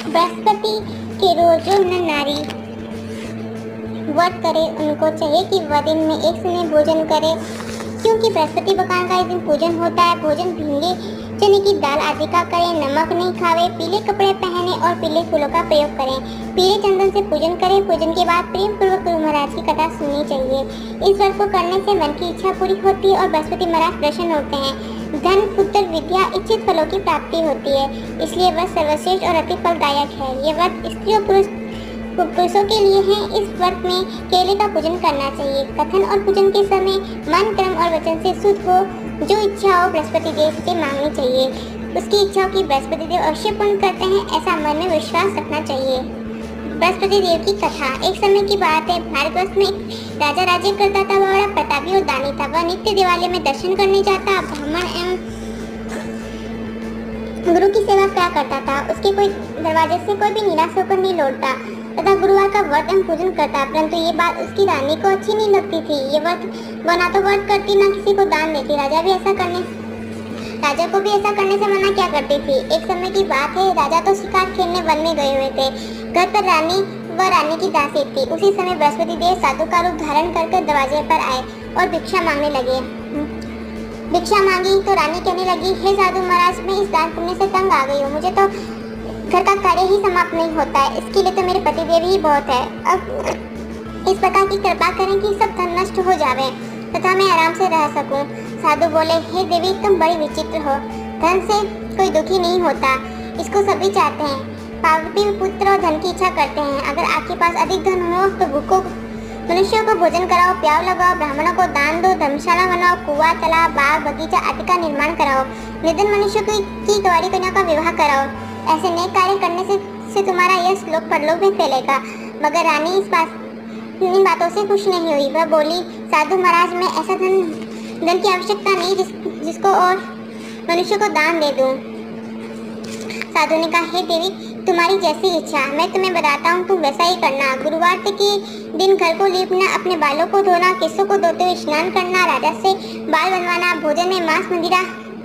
बृहस्पति के रोज जो नर नारी व्रत करे उनको चाहिए कि वह दिन में एक समय भोजन करे, क्योंकि बृहस्पति भगवान का इस दिन पूजन होता है। भोजन भींगे चने की दाल आदि का करें, नमक नहीं खावे, पीले कपड़े पहने और पीले फूलों का प्रयोग करें, पीले चंदन से पूजन करें। पूजन के बाद प्रेम पूर्वक गुरु महाराज की कथा सुननी चाहिए। इस व्रत को करने से मन की इच्छा पूरी होती है और बृहस्पति महाराज प्रसन्न होते हैं। धन पुत्र विद्या इच्छित फलों की प्राप्ति होती है, इसलिए वह सर्वश्रेष्ठ और अति फलदायक है। ये व्रत स्त्री और पुरुषों के लिए है। इस व्रत में केले का पूजन करना चाहिए। कथन और पूजन के समय मन कर्म और वचन से शुद्ध हो। जो इच्छा हो बृहस्पति देव से मांगनी चाहिए। उसकी इच्छाओं की बृहस्पति देव अवश्य पूर्ण करते हैं, ऐसा मन में विश्वास रखना चाहिए। बृहस्पति देव की कथा। एक समय की बात है, भारतवर्ष में एक राजा राज्य करता था। वह बड़ा प्रतापी और दानी था। वह नित्य देवालय में दर्शन करने जाता, ब्राह्मण एवं गुरु की सेवा क्या करता था। उसके कोई दरवाजे से कोई भी निराश होकर नहीं लौटता तथा गुरुवार का व्रत एवं पूजन करता, परंतु ये बात उसकी रानी को अच्छी नहीं लगती थी। ये व्रत वह ना तो व्रत करती ना किसी को दान देती। राजा को भी ऐसा करने से मना क्या करती थी। एक समय की बात है, राजा तो शिकार खेलने वन में गए हुए थे। घर पर रानी की दासी थी। उसी समय बृहस्पति देव साधु का रूप धारण करके दरवाजे पर आए और भिक्षा मांगने लगे। भिक्षा मांगी तो रानी कहने लगी, हे साधु महाराज, मैं इस दान पुण्य से तंग आ गई हूँ। मुझे तो घर का कार्य ही समाप्त नहीं होता है, इसके लिए तो मेरे पतिदेव ही बहुत है। अब इस प्रकार की कृपा करें कि सब धन नष्ट हो जावे तथा मैं आराम से रह सकूं। साधु बोले, हे देवी, तुम बड़ी विचित्र हो। धन से कोई दुखी नहीं होता, इसको सभी चाहते हैं। पापी पुत्र और धन की इच्छा करते हैं। अगर आपके पास अधिक धन हो तो भूखों मनुष्यों को भोजन कराओ, प्याव लगाओ, ब्राह्मणों को दान दो, धर्मशाला बनाओ, कुआं, तालाब, बाग, बगीचा आदि का निर्माण कराओ, निर्धन मनुष्यों की कुंवारी कन्याओं का विवाह कराओ। ऐसे नेक कार्य करने से तुम्हारा यश लोक परलोक में फैलेगा। मगर रानी इन बातों से खुश नहीं हुई। वह बोली, साधु महाराज, मैं ऐसा धन की आवश्यकता नहीं जिसको और मनुष्य को दान दे दूं। साधु ने कहा, हे देवी, तुम्हारी जैसी इच्छा, मैं तुम्हें बताता हूँ, तुम वैसा ही करना। गुरुवार के दिन घर को लीपना, अपने बालों को धोना, केसों को धोते हुए स्नान करना, राजा से बाल बनवाना, भोजन में मांस मदिरा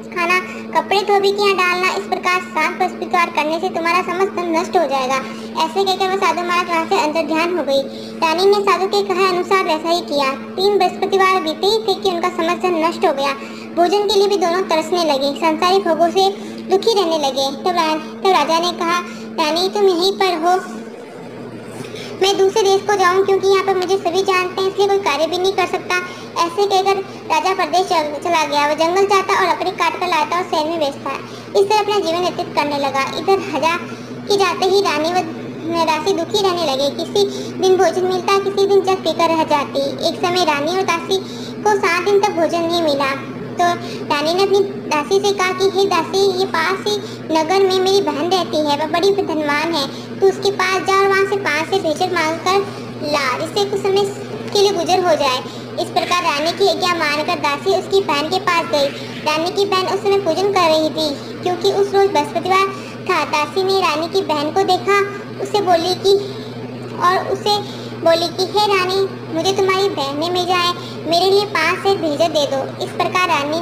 खाना, कपड़े धोबियां डालना। इस प्रकार 7 बृहस्पतिवार करने से तुम्हारा समस्त धन नष्ट हो जाएगा। ऐसे कहकर वह साधु महाराज वहाँ से अंतर ध्यान हो गई। रानी ने साधु के कहे अनुसार वैसा ही किया। 3 बृहस्पतिवार बीते ही थे कि उनका समस्त धन नष्ट हो गया। भोजन के लिए भी दोनों तरसने लगे, संसारी भोगों से दुखी रहने लगे। तब राजा ने कहा, रानी, तुम यहीं पर हो, मैं दूसरे देश को जाऊं, क्योंकि यहाँ पर मुझे सभी जानते हैं, इसलिए कोई कार्य भी नहीं कर सकता। ऐसे कहकर राजा प्रदेश चला गया। वह जंगल जाता और लकड़ी काट कर लाता और शहर में बेचता। इस तरह अपना जीवन व्यतीत करने लगा। इधर हजा की जाते ही रानी व दासी दुखी रहने लगे। किसी दिन भोजन मिलता, किसी दिन जग पीकर रह जाती। एक समय रानी और दासी को 7 दिन तक भोजन नहीं मिला तो रानी ने अपनी दासी से कहा कि हे दासी, ये पास ही नगर में मेरी बहन रहती है, वह बड़ी धनवान है, तू उसके पास जा और वहाँ से 5 से भेजक मांग कर ला, जिससे कुछ समय के लिए गुजर हो जाए। इस प्रकार रानी की आज्ञा मानकर दासी उसकी बहन के पास गई। रानी की बहन उस समय पूजन कर रही थी, क्योंकि उस रोज बृहस्पतिवार था। दासी ने रानी की बहन को देखा, उसे बोली कि हे रानी, मुझे तुम्हारी बहनें मिल जाए, मेरे लिए 5 से भेजक दे दो। इस प्रकार रानी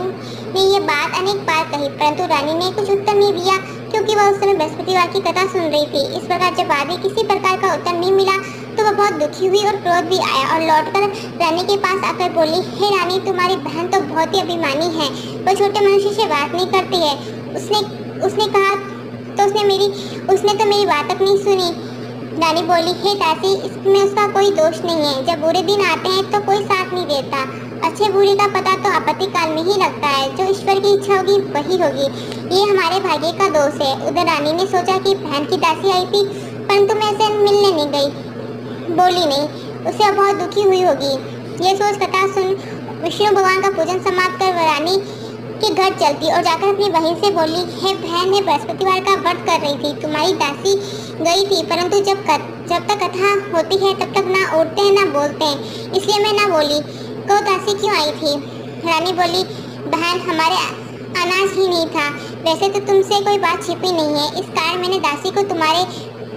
ने ये बात अनेक बार कही, परंतु रानी ने कुछ उत्तर नहीं दिया, क्योंकि वह उस समय बृहस्पतिवार की कथा सुन रही थी। इस प्रकार जब आगे किसी प्रकार का उत्तर नहीं मिला तो वह बहुत दुखी हुई और क्रोध भी आया और लौटकर रानी के पास आकर बोली, हे रानी, तुम्हारी बहन तो बहुत ही अभिमानी है, वह छोटे मनुष्य से बात नहीं करती है। उसने कहा तो उसने तो मेरी बात तक नहीं सुनी। रानी बोली, हे दासी, इसमें उसका कोई दोष नहीं है। जब बुरे दिन आते हैं तो कोई साथ नहीं देता। अच्छे बुरे का पता तो आपत्ति काल में ही लगता है। जो ईश्वर की इच्छा होगी वही होगी। ये हमारे भाग्य का दोष है। उधर रानी ने सोचा कि बहन की दासी आई थी, परंतु मैं इसे मिलने नहीं गई, बोली नहीं, उसे बहुत दुखी हुई होगी। ये सोच कथा सुन विष्णु भगवान का पूजन समाप्त कर रानी के घर चलती और जाकर अपनी बहन से बोली, हे बहन, मैं बृहस्पतिवार का व्रत कर रही थी, तुम्हारी दासी गई थी, परंतु जब तक कथा होती है तब तक ना उठते हैं ना बोलते हैं, इसलिए मैं ना बोली। कहो दासी क्यों आई थी? रानी बोली, बहन, हमारे अनाज ही नहीं था। वैसे तो तुमसे कोई बात छिपी नहीं है, इस कारण मैंने दासी को तुम्हारे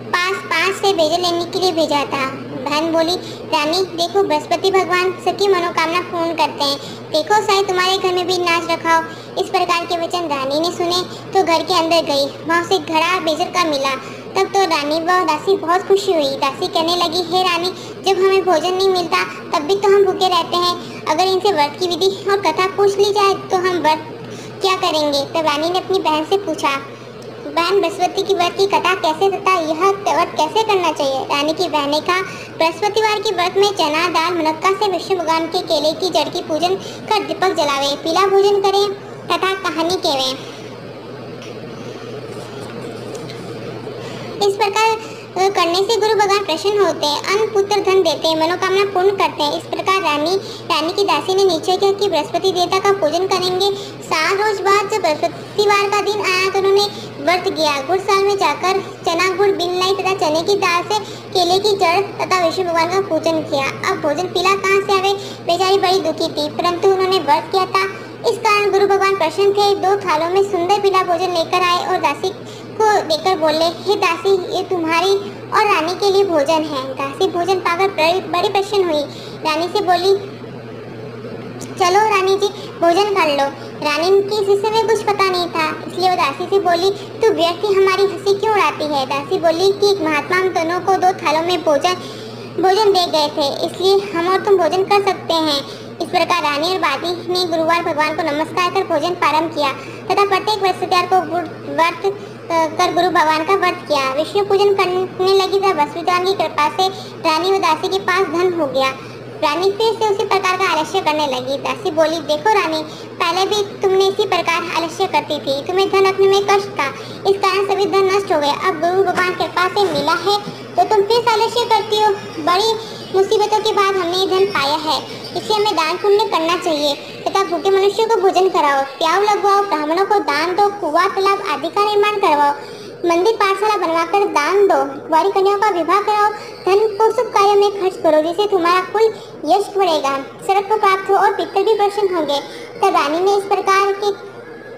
पास 5 से भेजे लेने के लिए भेजा था। बहन बोली, रानी देखो बृहस्पति भगवान सबकी मनोकामना पूर्ण करते हैं, देखो शायद तुम्हारे घर में भी नाच रखा हो। इस प्रकार के वचन रानी ने सुने तो घर के अंदर गई, वहाँ उसे घड़ा बेजर का मिला। तब तो रानी व दासी बहुत खुशी हुई। दासी कहने लगी, हे रानी, जब हमें भोजन नहीं मिलता तब भी तो हम भूखे रहते हैं, अगर इनसे व्रत की विधि और कथा पूछ ली जाए तो हम व्रत क्या करेंगे। तब रानी ने अपनी बहन से पूछा, बहन बृहस्पति की व्रत की कथा कैसे तथा यह व्रत कैसे करना चाहिए। रानी की बहन ने कहा, बृहस्पतिवार के व्रत में चना दाल मुनक्का से विष्णु भगवान के केले की जड़ की पूजन कर दीपक जलावे, पीला भोजन करें तथा कहानी कहें। इस प्रकार करने से गुरु भगवान प्रसन्न होते हैं, अन्न पुत्र धन देते हैं, मनोकामना पूर्ण करते हैं। इस प्रकार रानी की दासी ने निश्चय किया कि बृहस्पति देवता का पूजन करेंगे। 7 रोज बाद जब बृहस्पतिवार का दिन आया तो उन्होंने व्रत किया। गुड़साल में जाकर चना गुड़ बिन लाई तथा चने की दाल से केले की जड़ तथा विष्णु भगवान का पूजन किया। अब भोजन पीला कहाँ से आवे, बेचारी बड़ी दुखी थी, परंतु उन्होंने व्रत किया था, इस कारण गुरु भगवान प्रसन्न थे। 2 थालों में सुंदर पीला भोजन लेकर आए और दासी को देकर बोले, हे दासी, ये तुम्हारी और रानी के लिए भोजन है। दासी भोजन पाकर बड़ी प्रसन्न हुई। रानी से बोली, चलो रानी जी भोजन कर लो। रानी की इस विषय में कुछ पता नहीं था, इसलिए वो दासी से बोली, तू व्यर्थ ही हमारी हंसी क्यों उड़ाती है। दासी बोली कि एक महात्मा हम दोनों को 2 थालों में भोजन दे गए थे, इसलिए हम और तुम भोजन कर सकते हैं। इस प्रकार रानी और बादी ने गुरुवार भगवान को नमस्कार कर भोजन प्रारंभ किया तथा प्रत्येक बृहस्पतिवार को व्रत कर गुरु भगवान का व्रत किया। विष्णु पूजन करने लगी तब बृहस्पतिवार की कृपा से रानी व दासी के पास धन हो गया। रानी फिर से उसी प्रकार का आलस्य करने लगी। दासी बोली, देखो रानी, पहले भी तुमने इसी प्रकार आलस्य करती थी, तुम्हें धन रखने में कष्ट था, इस कारण सभी धन नष्ट हो गए। अब गुरु भगवान की कृपा से मिला है तो तुम फिर आलस्य करती हो। बड़ी मुसीबतों के बाद हमने ये धन पाया है, इसलिए हमें दान पुण्य करना चाहिए तथा भूखे मनुष्यों को भोजन कराओ, प्याऊ लगवाओ, ब्राह्मणों को दान दो, कुआं तालाब आदि का निर्माण करवाओ, मंदिर पाठशाला बनवाकर दान दो, कुंवारी कन्याओं का विवाह कराओ, धन को शुभ कार्यों में खर्च करो, जिससे तुम्हारा कुल यश बढ़ेगा, स्वर्ग को प्राप्त हो और पितर भी प्रसन्न होंगे। तब रानी ने इस प्रकार के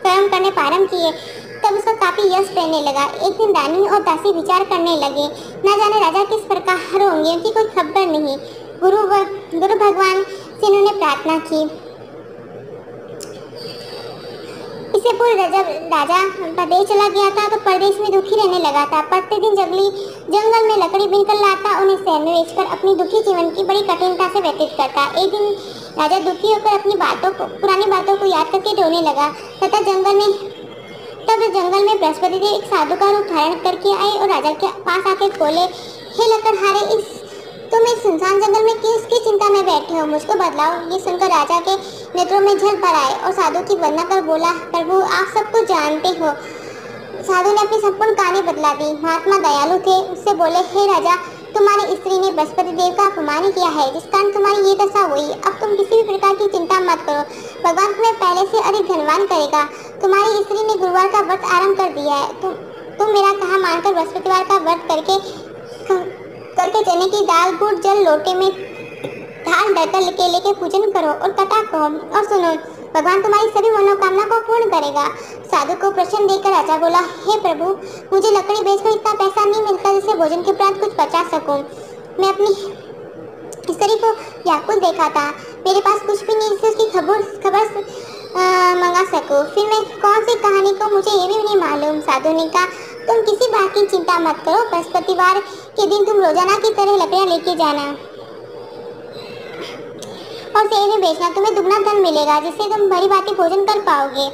कर्म करने प्रारंभ किए, तब उसका काफी यश रहने लगा। एक दिन रानी और दासी विचार करने लगे, न जाने राजा किस प्रकार होंगे, उनकी कोई खबर नहीं। गुरु भगवान से उन्होंने प्रार्थना की। इससे पूर्व जब राजा प्रदेश चला गया था तो प्रदेश में दुखी रहने लगा था। प्रतिदिन जंगल में लकड़ी बीनकर लाता, उन्हें शहर में बेचकर अपनी दुखी जीवन की बड़ी कठिनता से व्यतीत करता। एक दिन राजा दुखी होकर अपनी पुरानी बातों को याद करके रोने लगा तथा जंगल में बृहस्पति देव एक साधु का रूप धारण करके आए और राजा के पास आके बोले, हे लकड़हारे, तुम इस सुनसान जंगल में किसकी चिंता में बैठे हो, मुझको बतलाओ। ये सुनकर राजा के नेत्रों में जल भर आए और साधु की वंदना कर बोला, प्रभु आप सब कुछ जानते हो। साधु ने अपनी संपूर्ण कहानी बतला दी। महात्मा दयालु थे, उससे बोले, हे राजा, तुम्हारी स्त्री ने बृहस्पति देव का अपमान किया है, जिस कारण तुम्हारी ये दशा हुई। अब तुम किसी भी प्रकार की चिंता मत करो, भगवान तुम्हें पहले से अधिक धनवान करेगा। तुम्हारी स्त्री ने गुरुवार का व्रत आरंभ कर दिया है, तुम मेरा कहा मानकर बृहस्पतिवार का व्रत करके चने की दाल गुड़ जल लोटे में धान डालकर केले के पूजन करो और कथा कहो और सुनो, भगवान तुम्हारी सभी मनोकामना को पूर्ण करेगा। साधु को प्रश्न देकर राजा बोला, हे प्रभु, मुझे लकड़ी बेचकर इतना पैसा नहीं मिलता जिससे भोजन के उपरांत कुछ बचा सकूं। मैं अपनी स्त्री को व्याकुल देखा था, मेरे पास कुछ भी नहीं जिससे उसकी खबर मंगा सकूं। फिर मैं कौन सी कहानी को, मुझे ये भी नहीं मालूम। साधु ने कहा, तुम किसी बात की चिंता मत करो, बृहस्पतिवार के दिन तुम रोजाना की तरह लकड़ियाँ लेके जाना और शहर में बेचना, तुम्हें दुगना धन मिलेगा जिससे तुम भली भांति भोजन कर पाओगे।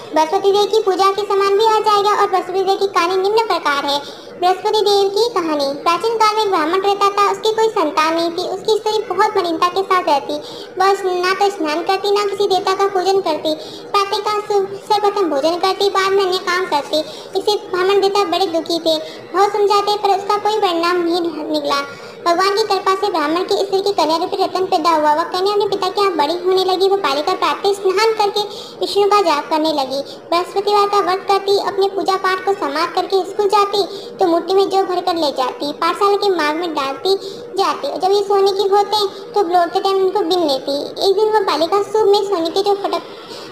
बृहस्पति देव की पूजा के समान भी आ जाएगा। और बृहस्पति देव की कहानी निम्न प्रकार है। बृहस्पति देव की कहानी। प्राचीन काल में एक ब्राह्मण रहता था, उसकी कोई संतान नहीं थी। उसकी स्त्री बहुत मलिनता के साथ रहती, वह ना तो स्नान करती ना किसी देवता का पूजन करती। प्रातःकाल सर्वप्रथम भोजन करती, बाद में अन्य काम करती। इसे ब्राह्मण देवता बड़े दुखी थे, बहुत समझाते पर उसका कोई परिणाम नहीं निकला। भगवान की कृपा से ब्राह्मण की स्त्री की कन्या रूपी रतन पैदा हुआ। वह कन्या अपने पिता के यहाँ बड़ी होने लगी। वह बालिका प्रातः स्नान करके विष्णु का जाप करने लगी। बृहस्पतिवार का व्रत करती, अपने पूजा पाठ को समाप्त करके स्कूल जाती तो मुट्ठी में जौ भर कर ले जाती, पाठशाला के मार्ग में डालती जाती। जब ये सोने की होते तो लौटते टाइम उनको बिन लेती। एक दिन वह बालिका सुबह में सोने के जो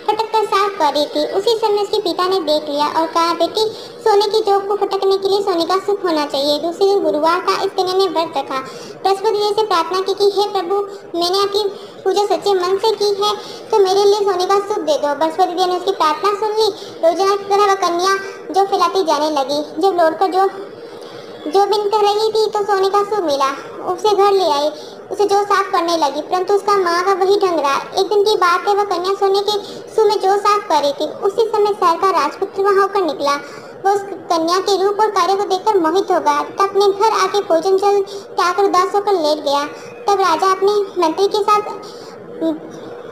फटक कर साफ कर रही थी। उसी समय उसके पिता ने देख लिया और कहा, बेटी, सोने की जोक को फटकने के लिए सोने का सुख होना चाहिए। दूसरे दिन गुरुवार था। इस कन्या ने व्रत रखा। बृहस्पति देव से प्रार्थना की कि हे प्रभु, मैंने आपकी पूजा सच्चे मन से की है, तो मेरे लिए सोने का सुख दे दो। बृहस्पति देव ने उसकी प्रार्थना सुन ली। रोजाना की तरह वह कन्या जो फैलाती जाने लगी। जब लौटकर जो बिन कर रही थी तो सोने का सुख मिला, उसे घर ले आई, उसे जो साफ करने लगी, परंतु उसका माँ का वही ढंग रहा। एक दिन की बात है, वह कन्या सोने के सुर में जो साफ कर रही थी। उसी समय शहर का राजपुत्र वहाँ होकर निकला। वो उस कन्या के रूप और कार्य को देखकर मोहित हो गया तथा अपने घर आके भोजन जल त्याग कर उदास होकर लेट गया। तब राजा अपने मंत्री के साथ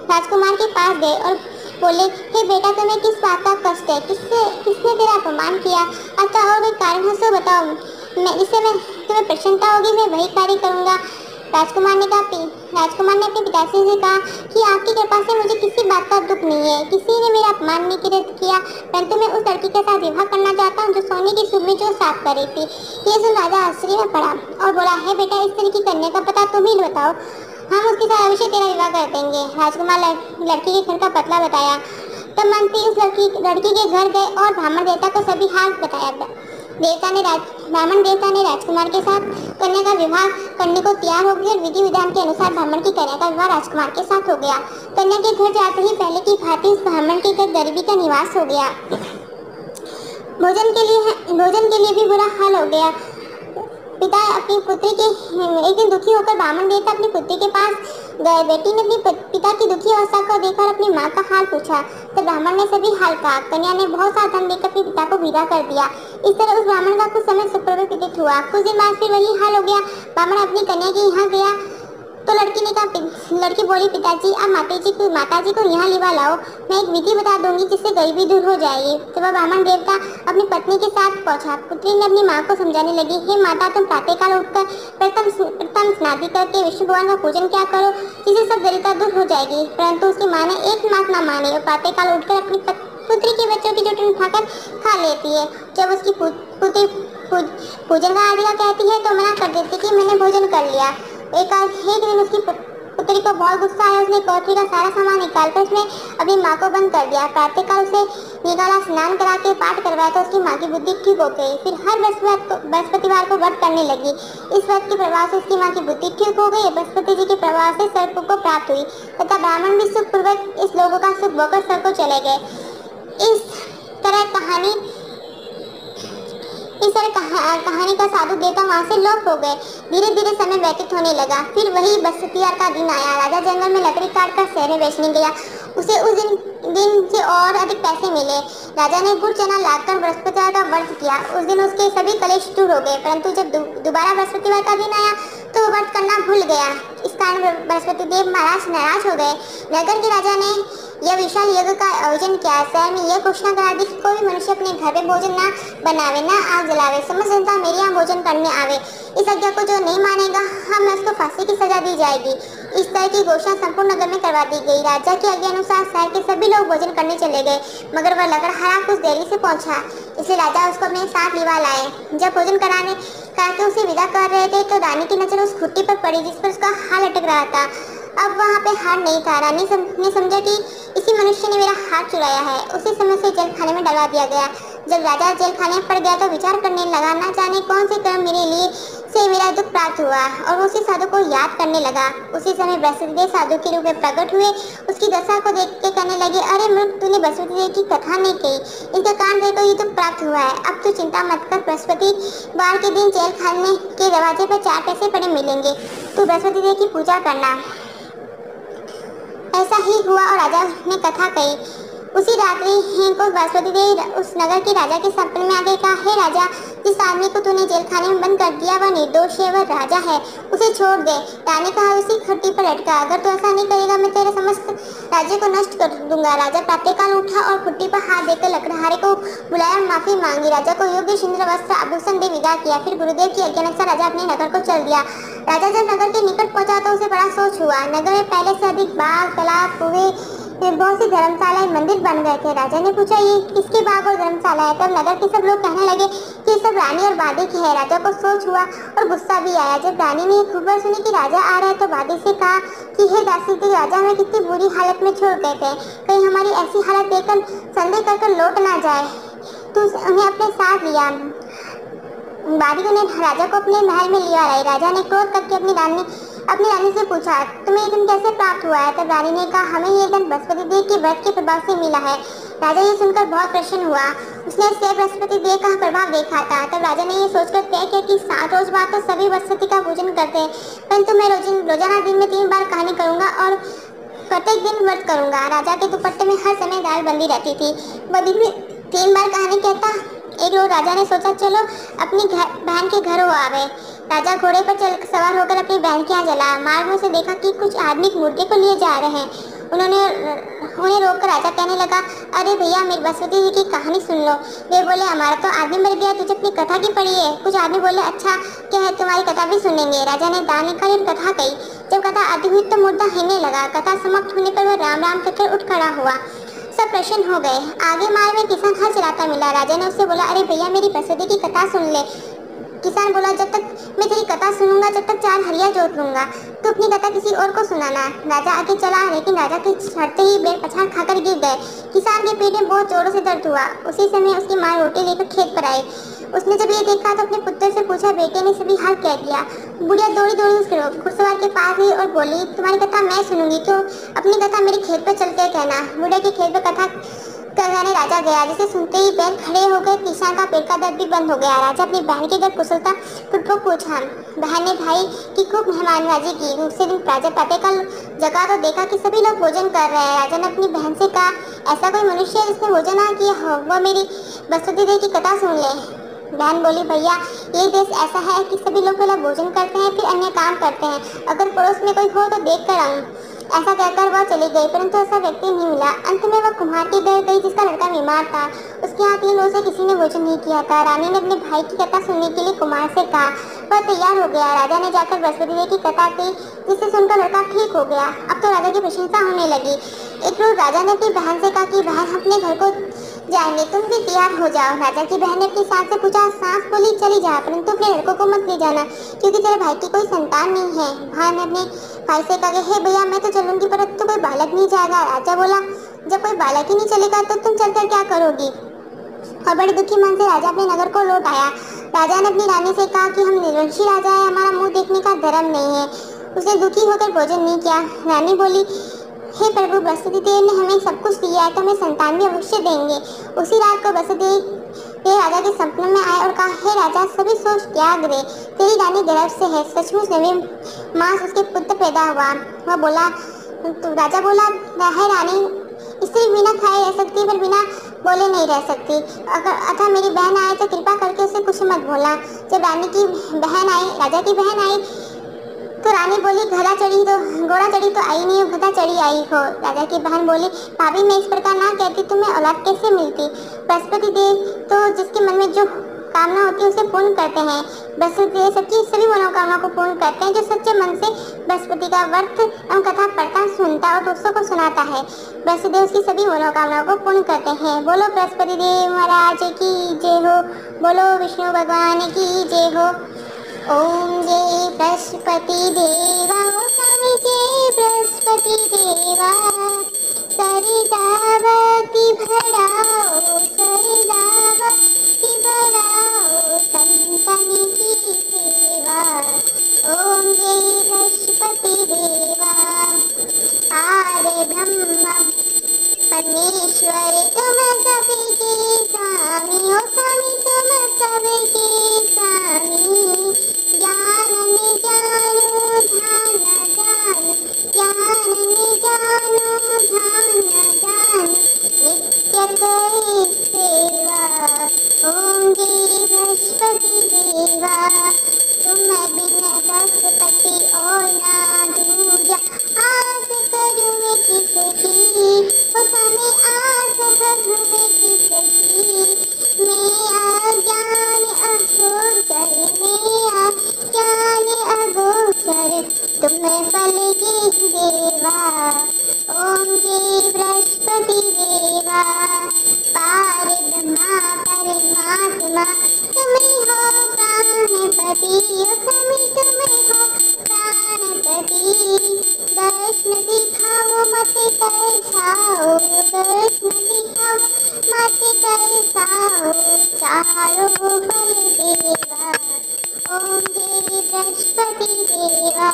राजकुमार के पास गए और बोले, हे बेटा, तुम्हें किस बात का कष्ट है? किसने तेरा अपमान किया? अच्छा, और कोई कारण हो तो बताओ, जिससे मैं तुम्हें प्रसन्नता होगी, मैं वही कार्य करूँगा। राजकुमार ने अपने पिताजी से कहा कि आपकी कृपा से मुझे किसी बात का दुख नहीं है। किसी ने मेरा अपमान नहीं किया, परंतु मैं उस लड़की के साथ विवाह करना चाहता हूँ जो सोने की सुर में जो साफ कर रही थी। ये सुन राजा आश्चर्य में पड़ा और बोला, है बेटा, इस तरह की कन्या का पता तुम ही बताओ, हम उसके साथ अवश्य तेरा विवाह कर देंगे। राजकुमार लड़की के घर का पतला बताया। तब मंत्री उस लड़की के घर गए और ब्राह्मण देवता को सभी हाल बताया। ब्राह्मण देवता ने राजकुमार के साथ कन्या का विवाह करने को तैयार हो गए और विधि विधान के अनुसार ब्राह्मण की कन्या का विवाह राजकुमार के साथ हो गया। कन्या के घर जाते ही पहले की भांति उस ब्राह्मण के घर गरीबी का निवास हो गया। भोजन के लिए भी बुरा हाल हो गया। पिता अपनी पुत्री के एक दिन दुखी होकर ब्राह्मण देवता अपनी पुत्री के पास गए। बेटी ने अपनी पिता की दुखी अवस्था को देखकर अपनी माँ का हाल पूछा। तो ब्राह्मण ने सभी हाल कहा। कन्या ने बहुत सा धन देकर अपने पिता को विदा कर दिया। इस तरह उस ब्राह्मण का कुछ समय सुखपूर्वक व्यतीत हुआ। कुछ दिन बाद फिर वही हाल हो गया। ब्राह्मण अपनी कन्या के यहाँ गया तो लड़की बोली, पिताजी, आप माताजी को यहाँ लिवा लाओ, मैं एक विधि बता दूंगी जिससे गरीबी दूर हो जाएगी। तो वह ब्राह्मण देवता अपनी पत्नी के साथ पहुंचा। पुत्री ने अपनी माँ को समझाने लगी, हे माता, तुम प्रातःकाल उठकर प्रथम स्नाति करके विष्णु भगवान का पूजन क्या करो, जिससे सब दरिद्रता दूर हो जाएगी। परंतु उसकी माँ ने एक बात न मानी और प्रातःकाल उठकर अपनी पुत्री के बच्चों की चोटी उठाकर खा लेती है। जब उसकी पुत्री पूजन का आदि कहती है तो मना कर देती कि मैंने भोजन कर लिया। एक दिन उसकी पुत्री को बहुत गुस्सा आया। उसने कोठरी का सारा सामान निकालकर उसने अपनी माँ को बंद कर दिया। प्रातःकाल उसे निकाला, स्नान करा के पाठ करवाया तो उसकी माँ की बुद्धि ठीक हो गई। फिर हर बृहस्पतिवार को व्रत करने लगी। इस व्रत के प्रभाव से उसकी माँ की बुद्धि ठीक हो गई। बृहस्पति जी के प्रभाव से सर्प को प्राप्त हुई तथा ब्राह्मण भी सुखपूर्वक इस लोगों का सुख भोगकर स्वर्ग को चले गए। इस तरह कहानी का साधु देवता वहाँ से लोप हो गए। धीरे धीरे समय व्यतीत होने लगा। फिर वही बृहस्पतिवार का दिन आया। राजा जंगल में लकड़ी काट कर शहर में बेचने गया। उसे उस दिन से और अधिक पैसे मिले। राजा ने गुड़ चना लाकर बृहस्पतिवार का व्रत किया। उस दिन उसके सभी कलेश दूर हो गए। परंतु जब दोबारा बृहस्पतिवार का दिन आया तो व्रत करना भूल गया। इस कारण बृहस्पति देव महाराज नाराज हो गए। नगर के राजा ने यह विशाल यज्ञ का आयोजन किया। शहर में यह घोषणा करा दी कि कोई भी मनुष्य अपने घर में भोजन ना बनावे, ना आग जलावे। समस्त जनता मेरे यहाँ भोजन करने आवे। इस आज्ञा को जो नहीं मानेगा, हमें उसको फांसी की सजा दी जाएगी। इस तरह की घोषणा संपूर्ण नगर में करवा दी गई। राजा की आज्ञा अनुसार शहर के सभी लोग भोजन करने चले गए, मगर वह लकड़हारा कुछ देरी से पहुंचा, इसलिए राजा उसको अपने साथ लिवा लाए। जब भोजन करके उसे विदा कर रहे थे तो रानी की नजर उस खुट्टी पर पड़ी जिस पर उसका हाथ लटक रहा था। अब वहाँ पे हार नहीं था। रानी ने समझा कि इसी मनुष्य ने मेरा हाथ चुराया है। उसी समय से जेल खाने में डलवा दिया गया। जब राजा जेल खाने में पड़ गया तो विचार करने लगा, ना जाने कौन से कर्म मेरे लिए से मेरा दुख प्राप्त हुआ, और उसी साधु को याद करने लगा। उसी समय बृहस्पति देव साधु के रूप में प्रकट हुए। उसकी दशा को देख के कहने लगे, अरे मूर्ख, तूने बृहस्पति देव की कथा नहीं कही, इसके कारण तेरे को ये दुख प्राप्त हुआ है। अब तू चिंता मत कर, बृहस्पतिवार के दिन जेल खाने के दरवाजे पर 4 पैसे पड़े मिलेंगे, तू बृहस्पति देव की पूजा करना। ऐसा ही हुआ और राजा ने कथा कही। उसी रात्रि को बृहस्पति देव उस नगर के राजा के सपने में आके कहा, हे राजा, जिस आदमी को तूने जेल खाने में बंद कर दिया वह निर्दोष है, वह राजा है, उसे छोड़ दे। रानी कहा, उसी खट्टी पर लटका, अगर तू ऐसा नहीं करेगा मैं तेरे समस्त राज्य को नष्ट कर दूंगा। राजा प्रातःकाल उठा और खुट्टी पर हाथ देकर लकड़हारे को बुलाया और माफी मांगी। राजा को योग्य सुंदर वस्त्र आभूषण दे विदा किया। फिर गुरुदेव की आज्ञा अनुसार राजा अपने नगर को चल दिया। राजा जब नगर के निकट पहुंचा तो उसे बड़ा सोच हुआ। नगर में पहले से अधिक बाग, तालाब, कुएं, बहुत सी धर्मशालाएं मंदिर बन गए थे। राजा ने पूछा, ये किसकी बाग और धर्मशाला है? तब नगर के सब लोग कहने लगे कि ये सब रानी और बादी की है। राजा को सोच हुआ और गुस्सा भी आया। जब रानी ने खबर सुनी कि राजा आ रहा है तो बादी से कहा कि हे दासी, राजा हमें कितनी बुरी हालत में छोड़ गए थे, कहीं हमारी ऐसी हालत देखकर संदेह कर लौट ना जाए। तो उन्हें अपने साथ लिया। बादी ने राजा को अपने महल में लिया आई। राजा ने क्रोध करके अपनी रानी से पूछा, तुम्हें ये धन कैसे प्राप्त हुआ है? तब रानी ने कहा, हमें ये धन बृहस्पति देव के व्रत के प्रभाव से मिला है। राजा ये सुनकर बहुत प्रसन्न हुआ। उसने इससे बृहस्पति देव का प्रभाव देखा था। तब राजा ने ये सोचकर तय किया कि 7 रोज बाद तो सभी बृहस्पति का पूजन करते हैं, परंतु मैं रोजाना दिन में 3 बार कहानी करूंगा और प्रत्येक दिन व्रत करूंगा। राजा के दुपट्टे में हर समय दाल बंदी रहती थी। वह दिन में 3 बार कहानी कहता। एक रोज राजा ने सोचा, चलो अपनी बहन के घर हो आवे। राजा घोड़े पर सवार होकर अपनी बहन के यहाँ चला। मार्ग में से देखा कि कुछ आदमी मूर्ति को लिए जा रहे हैं। उन्हें रोककर राजा कहने लगा, अरे भैया, मेरी बृहस्पति जी की कहानी सुन लो। वे बोले, हमारा तो आदमी मर गया, तुझे अपनी कथा की पड़ी है? कुछ आदमी बोले, अच्छा क्या है, तुम्हारी कथा भी सुनेंगे। राजा ने दान निकाली और कथा कही। जब कथा आधी हुई तो मुर्दा हिलने लगा। कथा समाप्त होने पर वह राम राम कहकर उठ खड़ा हुआ। सब प्रसन्न हो गए। आगे मार्ग में किसान हल चलाता मिला। राजा ने उससे बोला, अरे भैया, मेरी बृहस्पति की कथा सुन ले। किसान बोला, जब तक मैं तेरी कथा सुनूंगा जब तक 4 हरिया जोत लूंगा, तो अपनी कथा किसी और को सुनाना। राजा आगे चला, लेकिन राजा के चढ़ते ही बेर पछाड़ खाकर गिर गए। किसान के पेट में बहुत जोरों से दर्द हुआ। उसी समय उसकी माँ रोटी लेकर खेत पर आई। उसने जब ये देखा तो अपने पुत्र से पूछा। बेटे ने सभी हाल कह दिया। बुढ़िया दौड़ी दौड़ी उसके घुड़सवार के पास गई और बोली, तुम्हारी कथा मैं सुनूंगी, तो अपनी कथा मेरे खेत पर चल के कहना। बुढ़िया के खेत पर कथा कहने राजा गया। जिसे सुनते ही पैर खड़े हो गए। किसान का पेट का दर्द भी बंद हो गया। राजा अपनी बहन के घर कुशलता पूर्वक पूछा। बहन ने भाई की खूब मेहमानबाजी की। दूसरे दिन प्रातःकाल जगा तो देखा कि सभी लोग भोजन कर रहे हैं। राजा ने अपनी बहन से कहा, ऐसा कोई मनुष्य है जिसने भोजन ना किया हो, वह मेरी बृहस्पति देव की कथा सुन ले। बहन बोली, भैया, ये देश ऐसा है कि सभी लोग पहले भोजन करते हैं फिर अन्य काम करते हैं। अगर पड़ोस में कोई हो तो देख कर आऊँ। ऐसा कहकर वह चली गई, परंतु ऐसा व्यक्ति नहीं मिला। अंत में वह कुम्हार के घर गई जिसका लड़का बीमार था। उसके यहाँ 3 रोज से किसी ने भोजन नहीं किया था। रानी ने अपने भाई की कथा सुनने के लिए कुम्हार से कहा। वह तैयार हो गया। राजा ने जाकर बृहस्पति देव की कथा की, जिससे सुनकर लड़का ठीक हो गया। अब तो राजा की प्रशंसा होने लगी। एक रोज राजा ने अपनी बहन से कहा कि बहन, अपने घर को जाएंगे, तुम भी तैयार हो जाओ। राजा की बहन ने अपनी सास से पूछा। सास बोली, चली जा, परंतु अपने लड़कों को मत ले जाना, क्योंकि तेरे भाई की कोई संतान नहीं है। बहन ने अपने भाई से कहा, हे भैया, मैं तो चलूंगी, परंतु कोई बालक नहीं जाएगा। राजा बोला, जब कोई बालक ही नहीं चलेगा तो तुम चलकर क्या करोगी? और बड़े दुखी मन से राजा अपने नगर को लौट आया। राजा ने अपनी रानी से कहा कि हम निर्वंशी राजा है, हमारा मुंह देखने का धर्म नहीं है। उसने दुखी होकर भोजन नहीं किया। रानी बोली, हे प्रभु, बृहस्पति देव ने हमें सब कुछ दिया है, तो हमें संतान भी अवश्य देंगे। उसी रात को बृहस्पति देव राजा के सपने में आए और कहा, हे राजा, सभी सोच त्याग दे, तेरी रानी गर्भ से है। सचमुच 9वें मास उसके पुत्र पैदा हुआ। वह बोला, तो राजा बोला, है रानी, इससे बिना खाए रह सकती, पर बिना बोले नहीं रह सकती। अतः मेरी बहन आए तो कृपा करके उसे कुछ मत बोला। जब राजा की बहन आई तो रानी बोली, घोड़ा चढ़ी तो आई नहीं हो, गधा चढ़ी आई हो। राजा की बहन बोली, भाभी, मैं इस प्रकार ना कहती, तुम्हें औलाद कैसे मिलती? बृहस्पति देव तो जिसके मन में जो कामना होती है उसे पूर्ण करते हैं। बृहस्पति देव सबकी सभी मनोकामना को पूर्ण करते हैं। जो सच्चे मन से बृहस्पति का व्रत एवं कथा पढ़ता, सुनता और दूसरों को सुनाता है, बृहस्पति देव उसकी सभी मनोकामनाओं को पूर्ण करते हैं। बोलो बृहस्पति देव महाराज की जय हो। बोलो विष्णु भगवान की जय हो। ओम जय बृहस्पति देवा, स्वामी जय बृहस्पति देवा। सरिदावती भराओ, सरिदावती भराओ, संतन की सेवा। ओम जय बृहस्पति देवा। आर्य ब्रह्म परमेश्वर तुम सबके स्वामी, ओ स्वामी तुम सबके स्वामी। ज्ञान में जानो ध्यान जानो, ज्ञान में जानो ध्यान जानो, नित्य करे सेवा। ओम जय बृहस्पति देवा। तुम बिन बृहस्पति और ना दूजा, आस करूँ मैं किसकी, ओ स्वामी आस करूँ मैं किसकी। मैं अज्ञान अगोचर, मैं अज्ञान अगोचर, तुम फल की देवा। ओम जय बृहस्पति देवा पार ब्रह्मा परमात्मा तुम्हें हो प्राणपति स्वामी तुम्हें हो प्राणपति दर्शन दिखाओ मत तरसाओ दर्शन दिखाओ मत तरसाओ चारों बल देवा ओम जय बृहस्पति देवा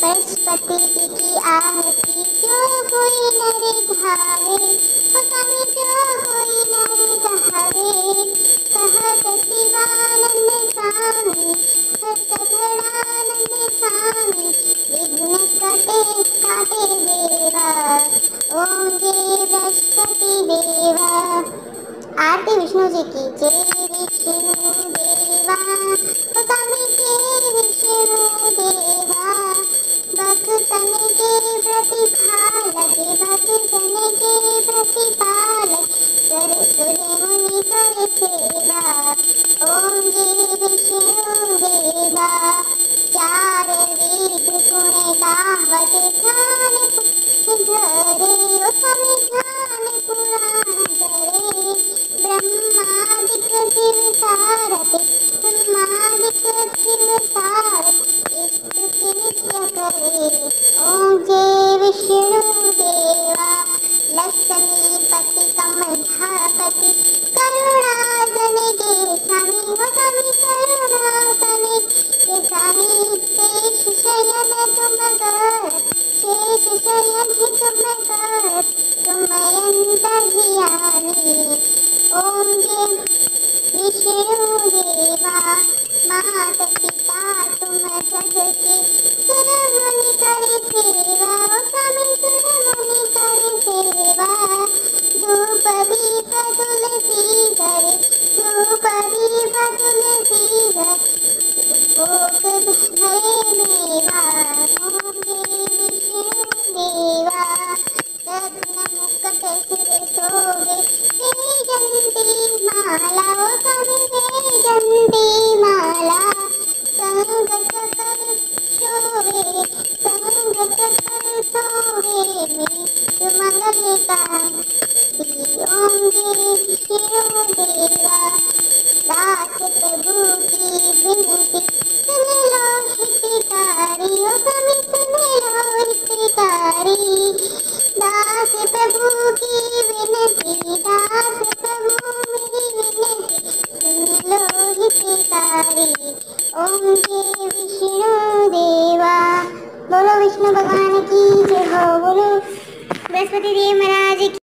बृहस्पति जी की आरती जो कोई नर ढावे स्वामी जो कोई नर ढावे कहत शिवानंद स्वामी सतगुणानंद स्वामी विघ्न कटे काटे देवा ओम जय बृहस्पति देवा आरती विष्णु जी की जय विष्णु देवा स्वामी जय विष्णु देवा भक्तन के प्रतिपालक भक्तन के प्रतिपालक कर सुर मुनि कर सेवा ओम जय विष्णु देवा चार वेद गुण गावत ध्यान धरे ओ स्वामी ध्यान पुराण धरे ब्रह्मादिक शिव सारथ ब्रह्मादिक शिव सारथ स्तुति नित्य करे ओम जय विष्णु देवा लक्ष्मीपति कमलापति करुणाजन के स्वामी हो स्वामी करुणाजन के स्वामी शेष शयन तुम कर शेष शयन तुम कर तुम अंतर्यामी ओम जय विष्णु देवा माता पिता तुम जगके सुर मुनि करे सेवा स्वामी सुर मुनि करे सेवा धूप दीप तुलसी करे धूप दीप तुलसी करे भोग धरे मेवा ओम जय विष्णु देवा रत्न मुकुट सिर शोभे जयंती माला ओ स्वामी जयंती माला संगत कर शोभे संगत कर शोभे मृत्यु मंगल कांति ओम जय विष्णु देवा दास प्रभु की विनती सुन लो हितकारी ओ स्वामी सुन लो हितकारी दास प्रभु की विनती दास प्रभु मेरी विनती सुन लो हितकारी ओम जय विष्णु देवा बोलो विष्णु भगवान की जय हो बोलो बृहस्पति देव महाराज की